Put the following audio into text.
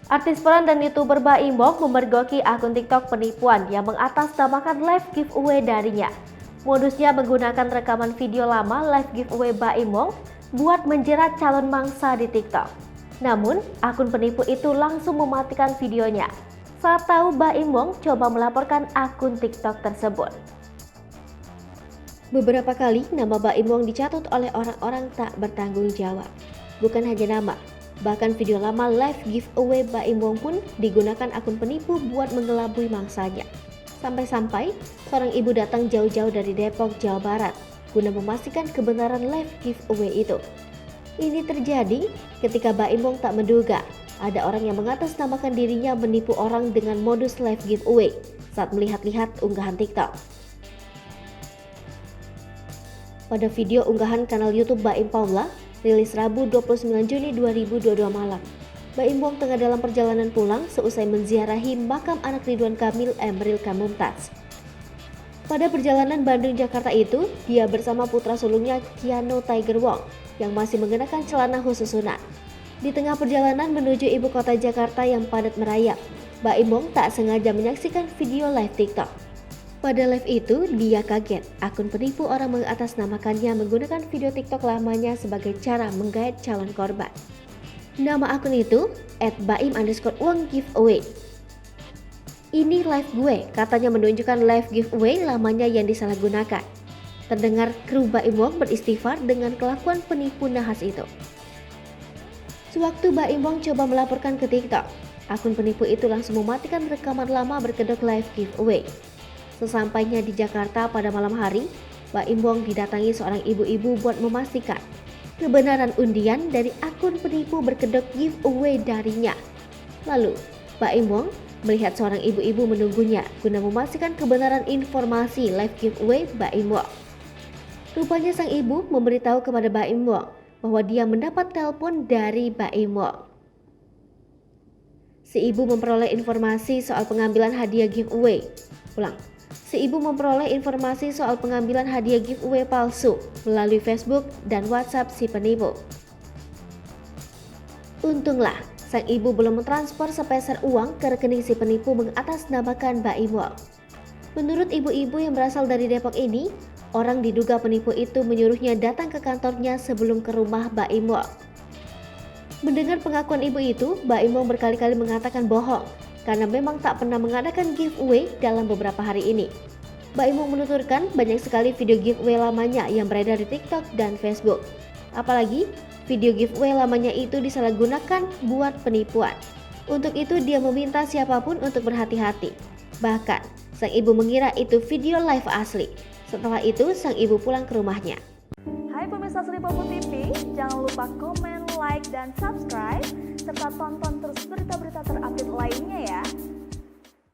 Artis peran dan YouTuber Baimong memergoki akun TikTok penipuan yang mengatasnamakan live giveaway darinya. Modusnya menggunakan rekaman video lama live giveaway Baimong buat menjerat calon mangsa di TikTok. Namun, akun penipu itu langsung mematikan videonya saat tahu Baimong coba melaporkan akun TikTok tersebut. Beberapa kali nama Baimong dicatut oleh orang-orang tak bertanggung jawab. Bukan hanya nama, bahkan video lama live giveaway Baimong pun digunakan akun penipu buat mengelabui mangsanya. Sampai-sampai seorang ibu datang jauh-jauh dari Depok, Jawa Barat guna memastikan kebenaran live giveaway itu. Ini terjadi ketika Baimong tak menduga ada orang yang mengatasnamakan dirinya menipu orang dengan modus live giveaway saat melihat-lihat unggahan TikTok. Pada video unggahan kanal YouTube Baim Paula, rilis Rabu 29 Juni 2022 malam, Baimong tengah dalam perjalanan pulang seusai menziarahi makam anak Ridwan Kamil Emeril Khan Mumtaz. Pada perjalanan Bandung-Jakarta itu, dia bersama putra sulungnya Keanu Tiger Wong yang masih mengenakan celana khusus sunat. Di tengah perjalanan menuju ibu kota Jakarta yang padat merayap, Baimong tak sengaja menyaksikan video live TikTok. Pada live itu, dia kaget akun penipu orang mengatasnamakannya menggunakan video TikTok lamanya sebagai cara menggait calon korban. Nama akun itu @baim_wong_giveaway. Ini live gue, katanya menunjukkan live giveaway lamanya yang disalahgunakan. Terdengar kru Baimong beristighfar dengan kelakuan penipu nahas itu. Sewaktu Baimong coba melaporkan ke TikTok, akun penipu itu langsung mematikan rekaman lama berkedok live giveaway. Sesampainya di Jakarta pada malam hari, Baimong didatangi seorang ibu-ibu buat memastikan kebenaran undian dari akun penipu berkedok giveaway darinya. Lalu, Baimong melihat seorang ibu-ibu menunggunya guna memastikan kebenaran informasi live giveaway Baimong. Rupanya sang ibu memberitahu kepada Baimong bahwa dia mendapat telepon dari Baimong. Si ibu memperoleh informasi soal pengambilan hadiah giveaway. Si ibu memperoleh informasi soal pengambilan hadiah giveaway palsu melalui Facebook dan WhatsApp si penipu. Untunglah, sang ibu belum mentransfer sepeser uang ke rekening si penipu mengatasnamakan Baimong. Menurut ibu-ibu yang berasal dari Depok ini, orang diduga penipu itu menyuruhnya datang ke kantornya sebelum ke rumah Baimong. Mendengar pengakuan ibu itu, Baimong berkali-kali mengatakan bohong karena memang tak pernah mengadakan giveaway dalam beberapa hari ini. Baimong menuturkan banyak sekali video giveaway lamanya yang beredar di TikTok dan Facebook. Apalagi video giveaway lamanya itu disalahgunakan buat penipuan. Untuk itu dia meminta siapapun untuk berhati-hati. Bahkan sang ibu mengira itu video live asli. Setelah itu sang ibu pulang ke rumahnya. Hai pemirsa Sri Popo TV, jangan lupa komen, like, dan subscribe serta tonton terus berita-berita terupdate lainnya ya.